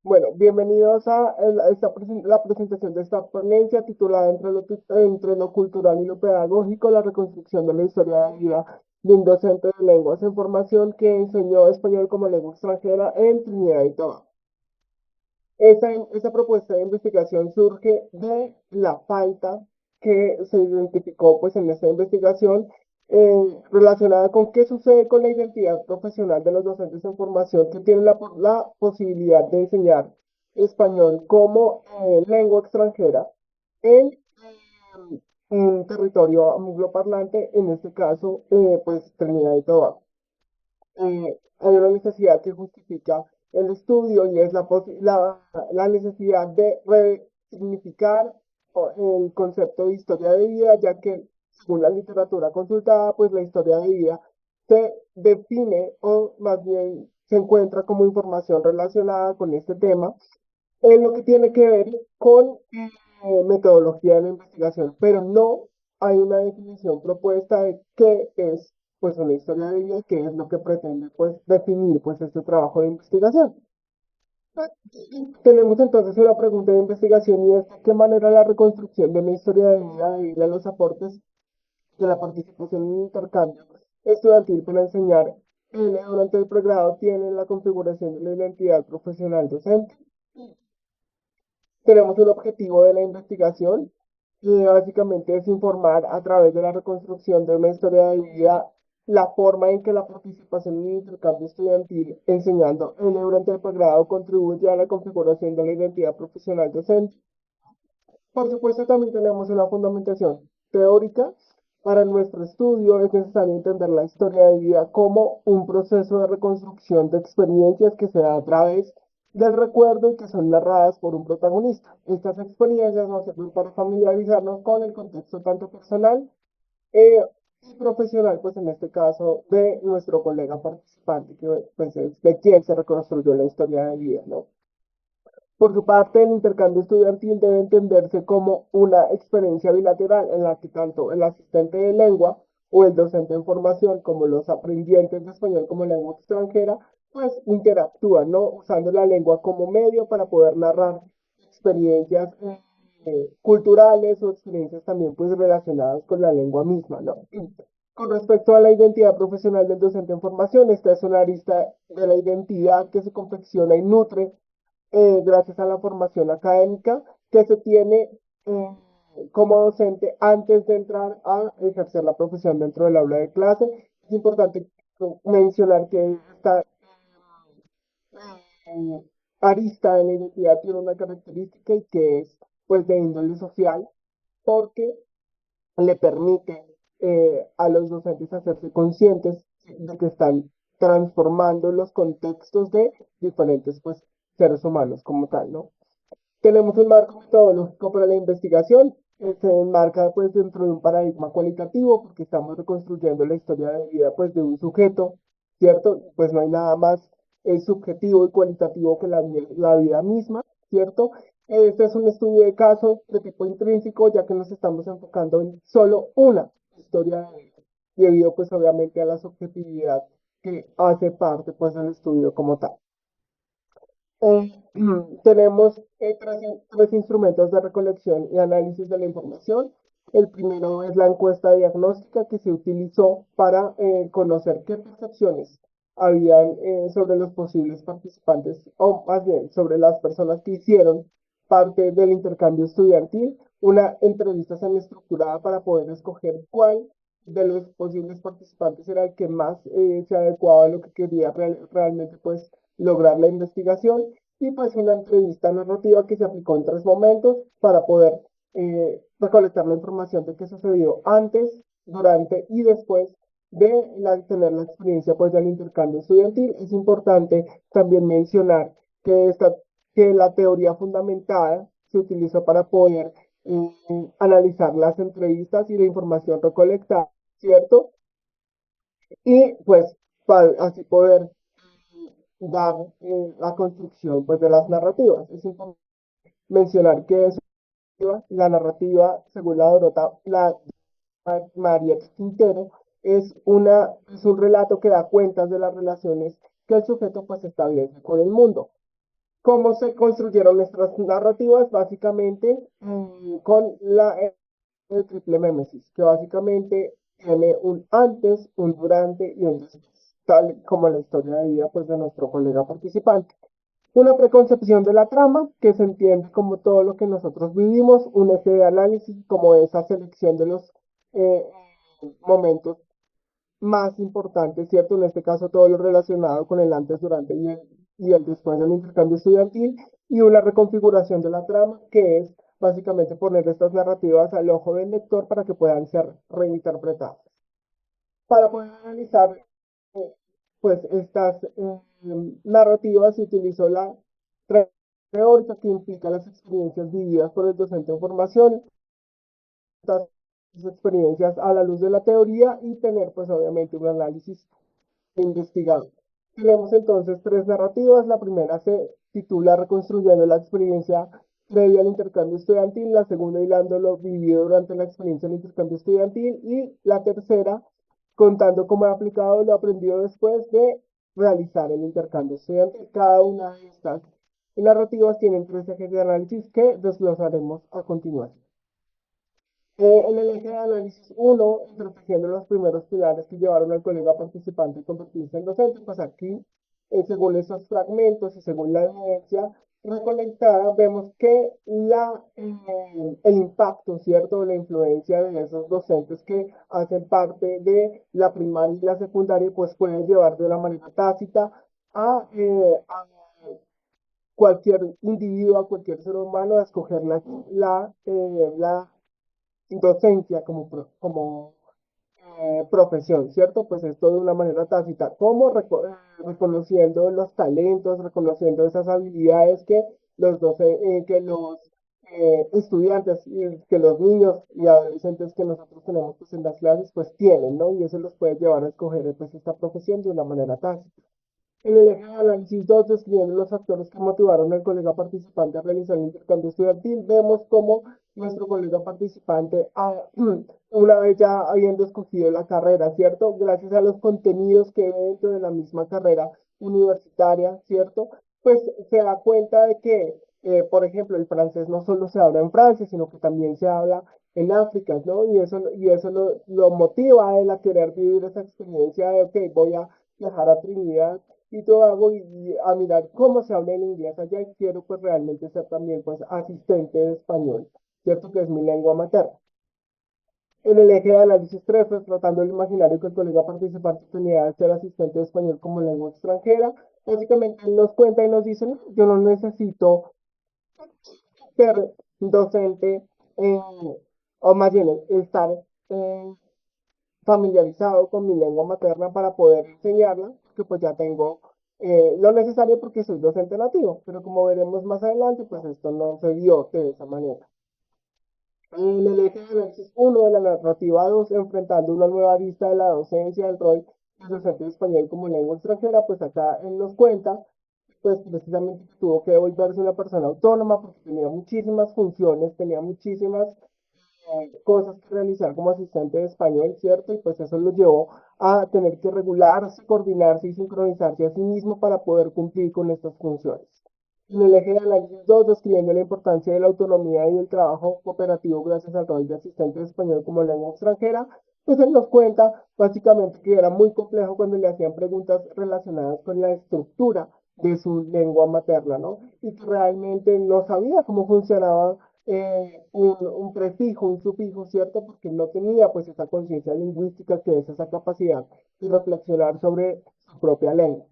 Bueno, bienvenidos a la presentación de esta ponencia titulada entre lo cultural y lo pedagógico, la reconstrucción de la historia de vida de un docente de lenguas en formación que enseñó español como lengua extranjera en Trinidad y Tobago. Esa propuesta de investigación surge de la falta que se identificó pues, en esta investigación relacionada con qué sucede con la identidad profesional de los docentes en formación que tienen la posibilidad de enseñar español como lengua extranjera en un territorio angloparlante, en este caso, pues Trinidad y Tobago. Hay una necesidad que justifica el estudio y es la necesidad de resignificar el concepto de historia de vida, ya que según la literatura consultada, pues la historia de vida se define o más bien se encuentra como información relacionada con este tema en lo que tiene que ver con metodología de la investigación, pero no hay una definición propuesta de qué es pues una historia de vida, qué es lo que pretende pues definir pues este trabajo de investigación. Tenemos entonces una pregunta de investigación y es de qué manera la reconstrucción de una historia de vida debido a los aportes de la participación en el intercambio estudiantil para enseñar durante el pregrado tiene la configuración de la identidad profesional docente. Tenemos un objetivo de la investigación que básicamente es informar a través de la reconstrucción de una historia de vida la forma en que la participación en el intercambio estudiantil enseñando en el durante el posgrado contribuye a la configuración de la identidad profesional docente. Por supuesto, también tenemos una fundamentación teórica. Para nuestro estudio es necesario entender la historia de vida como un proceso de reconstrucción de experiencias que se da a través del recuerdo y que son narradas por un protagonista. Estas experiencias nos sirven para familiarizarnos con el contexto tanto personal eh, y profesional, pues en este caso de nuestro colega participante, que pues, es de quien se reconstruyó la historia de vida, ¿no? Por su parte, el intercambio estudiantil debe entenderse como una experiencia bilateral en la que tanto el asistente de lengua o el docente en formación como los aprendientes de español como lengua extranjera, pues interactúan, ¿no? Usando la lengua como medio para poder narrar experiencias culturales o experiencias también pues relacionadas con la lengua misma, ¿no? Con respecto a la identidad profesional del docente en formación, esta es una arista de la identidad que se confecciona y nutre gracias a la formación académica que se tiene eh, como docente antes de entrar a ejercer la profesión dentro del aula de clase. Es importante mencionar que esta eh, arista de la identidad tiene una característica y que es pues de índole social porque le permite a los docentes hacerse conscientes de que están transformando los contextos de diferentes pues, seres humanos como tal, ¿no? Tenemos un marco metodológico para la investigación, se enmarca pues dentro de un paradigma cualitativo porque estamos reconstruyendo la historia de vida pues de un sujeto, ¿cierto? Pues no hay nada más subjetivo y cualitativo que la vida misma, ¿cierto? Este es un estudio de caso de tipo intrínseco ya que nos estamos enfocando en solo una historia de vida, debido pues obviamente a la subjetividad que hace parte pues del estudio como tal. Eh, tenemos tres instrumentos de recolección y análisis de la información. El primero es la encuesta diagnóstica que se utilizó para conocer qué percepciones habían sobre los posibles participantes, o más bien sobre las personas que hicieron parte del intercambio estudiantil. Una entrevista semiestructurada para poder escoger cuál de los posibles participantes era el que más se adecuaba a lo que quería realmente pues lograr la investigación y pues una entrevista narrativa que se aplicó en tres momentos para poder recolectar la información de qué sucedió antes, durante y después de tener la experiencia pues del intercambio estudiantil. Es importante también mencionar que la teoría fundamentada se utilizó para poder analizar las entrevistas y la información recolectada, ¿cierto? Y pues para así poder dar la construcción pues, de las narrativas. Es importante mencionar que es la narrativa, según María Quintero, es un relato que da cuentas de las relaciones que el sujeto pues establece con el mundo. ¿Cómo se construyeron nuestras narrativas? Básicamente con el triple mémesis, que básicamente tiene un antes, un durante y un después, tal como la historia de vida pues, de nuestro colega participante. Una preconcepción de la trama, que se entiende como todo lo que nosotros vivimos, un eje de análisis, como esa selección de los eh, momentos más importante, ¿cierto? En este caso, todo lo relacionado con el antes, durante y el después del intercambio estudiantil, y una reconfiguración de la trama, que es básicamente poner estas narrativas al ojo del lector para que puedan ser reinterpretadas. Para poder analizar eh, pues estas narrativas se utilizó la teórica que implica las experiencias vividas por el docente en formación, estas experiencias a la luz de la teoría y tener pues obviamente un análisis investigado. Tenemos entonces tres narrativas. La primera se titula Reconstruyendo la experiencia previa al intercambio estudiantil, la segunda hilando lo vivido durante la experiencia del intercambio estudiantil y la tercera contando cómo he aplicado lo aprendido después de realizar el intercambio estudiantil. Cada una de estas narrativas tienen tres ejes de análisis que desglosaremos a continuación. En el eje de análisis 1, protegiendo los primeros pilares que llevaron al colega participante a convertirse en docente, pues aquí, según esos fragmentos y según la evidencia recolectada, vemos que el impacto, ¿cierto?, la influencia de esos docentes que hacen parte de la primaria y la secundaria, pues pueden llevar de una manera tácita a cualquier individuo, a cualquier ser humano, a escoger la docencia como profesión, ¿cierto? Pues esto de una manera tácita, como reconociendo los talentos, reconociendo esas habilidades que que los estudiantes, que los niños y adolescentes que nosotros tenemos pues, en las clases, pues tienen, ¿no? Y eso los puede llevar a escoger pues, esta profesión de una manera tácita. En el eje de análisis 2, describiendo los factores que motivaron al colega participante a realizar el intercambio estudiantil, vemos cómo nuestro colega participante, una vez ya habiendo escogido la carrera, ¿cierto? Gracias a los contenidos que ve dentro de la misma carrera universitaria, ¿cierto? Pues se da cuenta de que, por ejemplo, el francés no solo se habla en Francia, sino que también se habla en África, ¿no? Y eso lo motiva a él a querer vivir esa experiencia de, ok, voy a viajar a Trinidad y Tobago y a mirar cómo se habla en inglés allá y quiero pues realmente ser también pues asistente de español, ¿cierto? Que es mi lengua materna. En el eje de análisis 3, pues, tratando el imaginario que el colega participante tenía de ser asistente de español como lengua extranjera, básicamente él nos cuenta y nos dice, no, yo no necesito ser docente o más bien estar eh, familiarizado con mi lengua materna para poder enseñarla, que pues ya tengo lo necesario porque soy docente nativo, pero como veremos más adelante, pues esto no se dio de esa manera. En el eje de análisis 1 de la narrativa 2, enfrentando una nueva vista de la docencia del rol del docente de español como lengua extranjera, pues acá él nos cuenta, pues precisamente que tuvo que volverse una persona autónoma porque tenía muchísimas funciones, tenía muchísimas cosas que realizar como asistente de español, ¿cierto? Y pues eso lo llevó a tener que regularse, coordinarse y sincronizarse a sí mismo para poder cumplir con estas funciones. En el eje de análisis 2, describiendo la importancia de la autonomía y el trabajo cooperativo gracias al rol de asistente de español como lengua extranjera, pues él nos cuenta básicamente que era muy complejo cuando le hacían preguntas relacionadas con la estructura de su lengua materna, ¿no? Y que realmente no sabía cómo funcionaba un prefijo, un sufijo, ¿cierto? Porque no tenía pues esa conciencia lingüística que es esa capacidad de reflexionar sobre su propia lengua.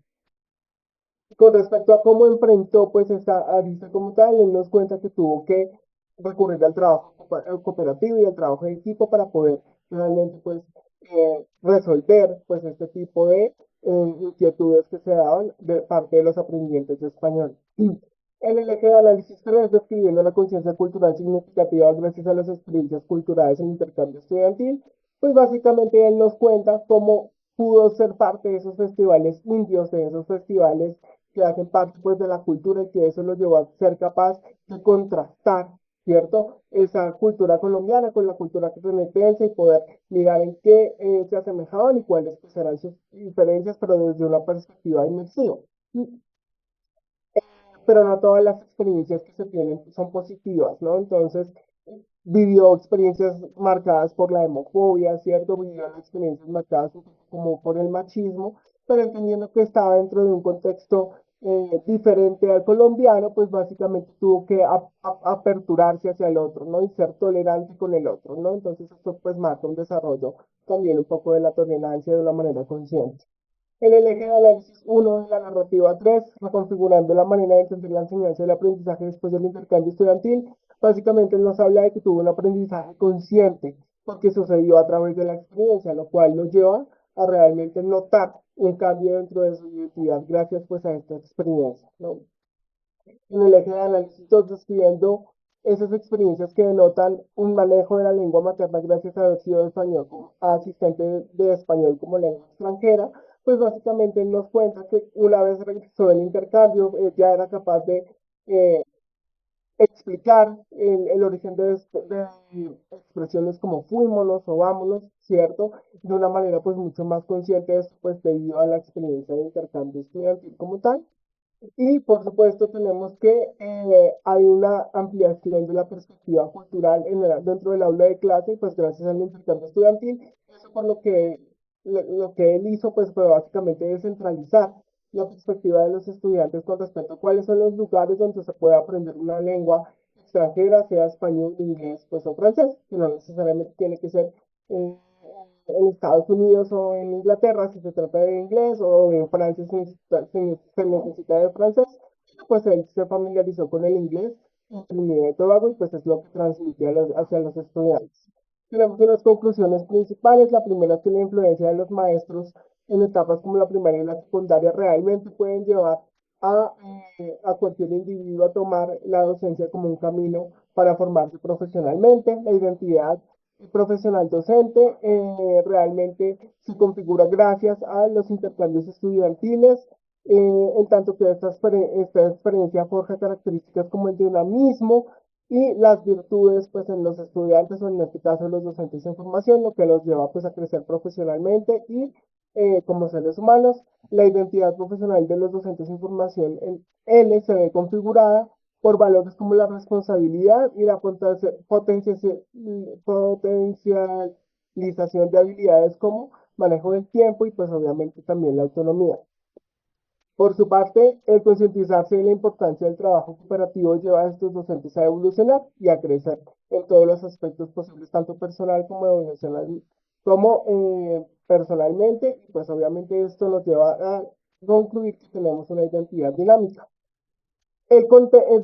Con respecto a cómo enfrentó pues esta arista como tal, él nos cuenta que tuvo que recurrir al trabajo cooperativo y al trabajo de equipo para poder realmente pues resolver pues este tipo de inquietudes que se daban de parte de los aprendientes de español. En el eje de análisis 3, describiendo la conciencia cultural significativa gracias a las experiencias culturales en intercambio estudiantil, pues básicamente él nos cuenta cómo pudo ser parte de esos festivales indios, de esos festivales que hacen parte pues de la cultura y que eso lo llevó a ser capaz de contrastar, ¿cierto? Esa cultura colombiana con la cultura renetense y poder mirar en qué se asemejaban y cuáles pues, eran sus diferencias, pero desde una perspectiva inmersiva. pero no todas las experiencias que se tienen son positivas, ¿no? Entonces, vivió experiencias marcadas por la homofobia, ¿cierto? Vivió experiencias marcadas un poco como por el machismo, pero entendiendo que estaba dentro de un contexto diferente al colombiano, pues básicamente tuvo que aperturarse hacia el otro, ¿no? Y ser tolerante con el otro, ¿no? Entonces esto pues marca un desarrollo también un poco de la tolerancia de una manera consciente. En el eje de análisis 1 de la narrativa 3, reconfigurando la manera de entender la enseñanza y el aprendizaje después del intercambio estudiantil, básicamente nos habla de que tuvo un aprendizaje consciente, porque sucedió a través de la experiencia, lo cual nos lleva a realmente notar un cambio dentro de su identidad gracias pues a esta experiencia, ¿no? En el eje de análisis 2, describiendo esas experiencias que denotan un manejo de la lengua materna gracias a haber sido español como asistente de español como lengua extranjera, pues básicamente él nos cuenta que una vez regresó del intercambio, ya era capaz de eh, explicar el origen de expresiones como fuímonos o vámonos, ¿cierto? De una manera pues mucho más consciente de esto, pues debido a la experiencia de intercambio estudiantil como tal. Y por supuesto tenemos que hay una ampliación de la perspectiva cultural dentro del aula de clase, pues gracias al intercambio estudiantil, eso por lo que él hizo pues fue básicamente descentralizar la perspectiva de los estudiantes con respecto a cuáles son los lugares donde se puede aprender una lengua extranjera, sea español, inglés, pues o francés, que no necesariamente tiene que ser eh, en Estados Unidos o en Inglaterra si se trata de inglés o en Francia se necesita de francés, pues él se familiarizó con el inglés en Trinidad y Tobago y pues es lo que transmitió hacia los estudiantes. Tenemos unas conclusiones principales. La primera es que la influencia de los maestros en etapas como la primaria y la secundaria realmente pueden llevar a, a cualquier individuo a tomar la docencia como un camino para formarse profesionalmente. La identidad profesional docente realmente se configura gracias a los intercambios estudiantiles, en tanto que esta experiencia forja características como el dinamismo y las virtudes pues en los estudiantes o en este caso los docentes en formación, lo que los lleva pues a crecer profesionalmente y como seres humanos. La identidad profesional de los docentes en formación en L se ve configurada por valores como la responsabilidad y la potencialización de habilidades como manejo del tiempo y pues obviamente también la autonomía. Por su parte, el concientizarse de la importancia del trabajo cooperativo lleva a estos docentes a evolucionar y a crecer en todos los aspectos posibles, tanto personal como emocional, como personalmente, y pues obviamente esto nos lleva a concluir que tenemos una identidad dinámica. El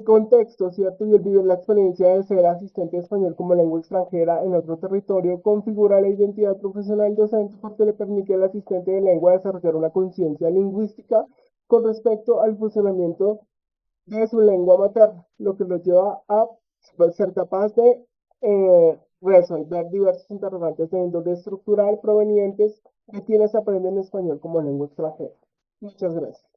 contexto, ¿cierto? Y el vivir la experiencia de ser asistente de español como lengua extranjera en otro territorio configura la identidad profesional docente porque le permite al asistente de lengua desarrollar una conciencia lingüística con respecto al funcionamiento de su lengua materna, lo que lo lleva a ser capaz de resolver diversos interrogantes de índole estructural provenientes de quienes aprenden español como lengua extranjera. Muchas gracias.